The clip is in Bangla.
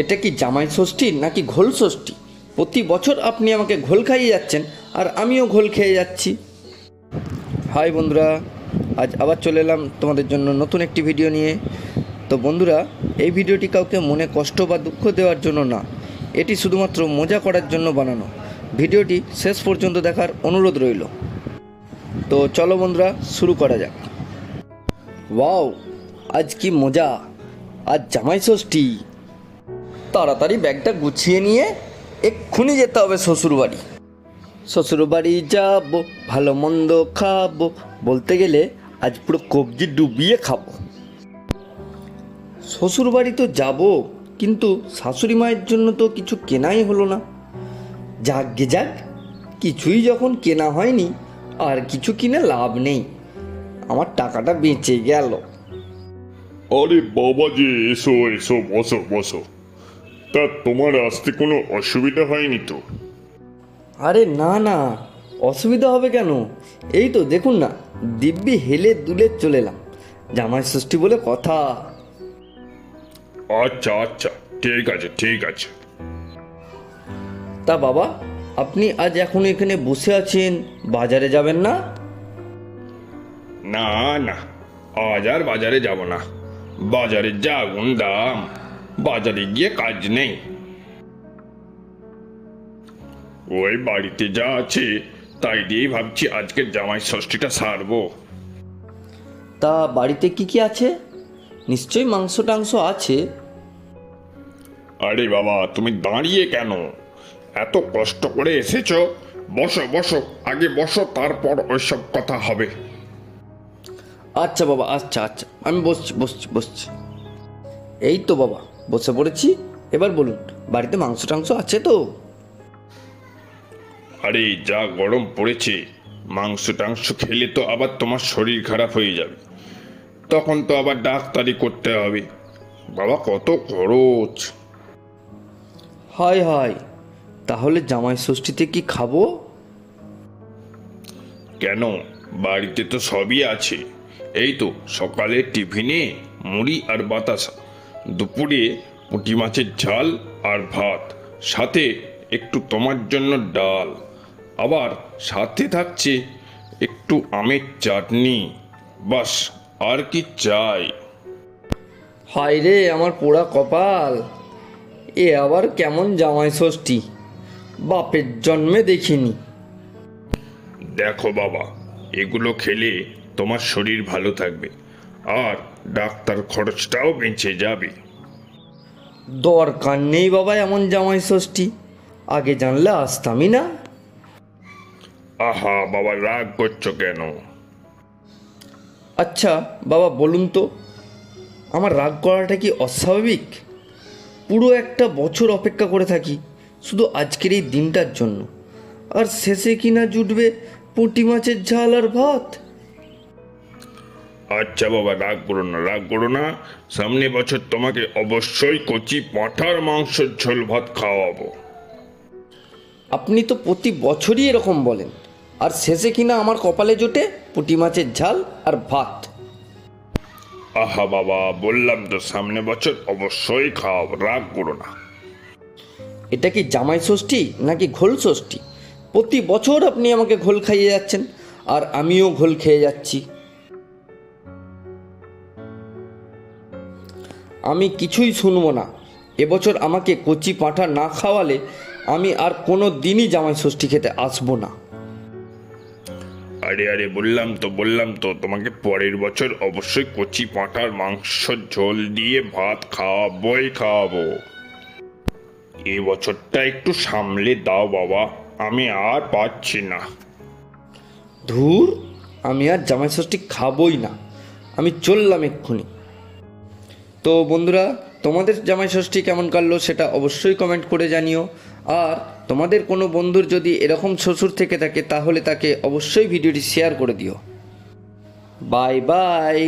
এটা কি জামাই ষষ্ঠী নাকি ঘোল ষষ্ঠী? প্রতি বছর আপনি আমাকে ঘোল খাইয়ে যাচ্ছেন আর আমিও ঘোল খেয়ে যাচ্ছি। হাই বন্ধুরা, আজ আবার চলে এলাম তোমাদের জন্য নতুন একটি ভিডিও নিয়ে। তো বন্ধুরা, এই ভিডিওটি কাউকে মনে কষ্ট বা দুঃখ দেওয়ার জন্য না, এটি শুধুমাত্র মজা করার জন্য বানানো। ভিডিওটি শেষ পর্যন্ত দেখার অনুরোধ রইল। তো চলো বন্ধুরা, শুরু করা যাক। ওয়াও, আজ কি মজা! আজ জামাই ষষ্ঠী। তাড়াতাড়ি ব্যাগটা গুছিয়ে নিয়ে এক্ষুনি যেতে হবে শ্বশুরবাড়ি। শ্বশুরবাড়ি যাবো, ভালো মন্দ খাবো, বলতে গেলে আজ পুরো কবজি ডুবিয়ে খাবো। শ্বশুরবাড়ি তো যাবো, কিন্তু শাশুড়ি মায়ের জন্য তো কিছু কেনাই হলো না। যাক গে যাক, কিছুই যখন কেনা হয়নি আর কিছু কিনে লাভ নেই, আমার টাকাটা বেঁচে গেল। আরে বাবা যে, এসো এসো, বসো বসো। তা তোমার আসতে কোনো অসুবিধা হয়নি তো? আরে না না, অসুবিধা হবে কেন? এই তো দেখুন না, দিব্যি হেলে দুলে চলে এলাম। জামাই ষষ্ঠী বলে কথা। আচ্ছা আচ্ছা, ঠিক আছে ঠিক আছে। তা বাবা, আপনি আজ এখন এখানে বসে আছেন, বাজারে যাবেন না? না না, আজ আর বাজারে যাব না। বাজারে যা আগুন দাম, বাজারে গিয়ে কাজ নেই। ওই বাড়িতে যা আছে তাই দিয়েই ভাবছি আজকে জামাই ষষ্ঠীটা সারবো। তা বাড়িতে কি কি আছে? নিশ্চয়ই মাংস টাংস আছে। আরে বাবা, তুমি দাঁড়িয়ে কেন? এত কষ্ট করে এসেছো, বসো বসো, আগে বসো, তারপর ওইসব কথা হবে। আচ্ছা বাবা, আচ্ছা আচ্ছা, আমি বসছি বসছি বসছি। এই তো বাবা, বসে পড়েছি। এবার বলুন, বাড়িতে মাংস টাংস আছে তো? আরে যা গরম পড়েছে, মাংস টাংস খেলে তো আবার তোমার শরীর খারাপ হয়ে যাবে। তখন তো আবার ডাক্তারি করতে হবে। বাবা, কত খরচ! হায় হায়, তাহলে জামাই ষষ্ঠীতে কি খাবো? কেন, বাড়িতে তো সবই আছে। এই তো সকালে টিফিনে মুড়ি আর বাতাসা, দুপুরে পুঁটি মাছের ঝাল আর ভাত, সাথে একটু তোমার জন্য ডাল, আবার সাথে থাকছে একটু আমের চাটনি। বাস, আর কি চাই? হায় রে আমার পোড়া কপাল, এ আবার কেমন জামাই ষষ্ঠী, বাপের জন্মে দেখিনি। দেখো বাবা, এগুলো খেলে তোমার শরীর ভালো থাকবে, আর ডাক্তার খরচটাও বেঁচে যাবে। দরকার নেই বাবা এমন জামাই ষষ্ঠী, আগে জানলে আসতামই না। আহা বাবা, রাগ করছো কেন? আচ্ছা বাবা বলুন তো, আমার রাগ করাটা কি অস্বাভাবিক? পুরো একটা বছর অপেক্ষা করে থাকি শুধু আজকের এই দিনটার জন্য, আর শেষে কিনা জুটবে পুঁটি মাছের ঝাল আর ভাত। আচ্ছা বাবা, রাগ করো না রাগ করো না। সামনে বছর তোমাকে অবশ্যই কচি পাঁঠার মাংসের ঝোল ভাত খাওয়াবো। আপনি তো প্রতি বছরই এরকম বলেন, আর শেষে কিনা আমার কপালে জোটে পুঁটি মাছের ঝাল আর ভাত। আহা বাবা, বললাম তো সামনে বছর অবশ্যই খাওয়াবো, রাগ করো না। এটা কি জামাই ষষ্ঠী নাকি ঘোল ষষ্ঠী? প্রতি বছর আপনি আমাকে ঘোল খাইয়ে যাচ্ছেন আর আমিও ঘোল খেয়ে যাচ্ছি। আমি কিছুই শুনবো না। এবছর আমাকে কচি পাঁঠা না খাওয়ালে আমি আর কোনো দিনই জামাই ষষ্ঠী খেতে আসবো না। আরে আরে, বললাম তো তোমাকে পরের বছর অবশ্যই কচি পাঁঠার মাংস ঝোল দিয়ে ভাত খাওয়াবো। এই বছরটা একটু সামলে দাও বাবা, আমি আর পাচ্ছি না। ধুর, আমি আর জামাই ষষ্ঠী খাবই না, আমি চললাম এক্ষুনি। তো বন্ধুরা, তোমাদের জামাই ষষ্ঠী কেমন কাটলো সেটা অবশ্যই কমেন্ট করে জানিও। আর তোমাদের কোনো বন্ধুর যদি এরকম শ্বশুর থেকে থাকে তাহলে তাকে অবশ্যই ভিডিওটি শেয়ার করে দিও। Bye bye.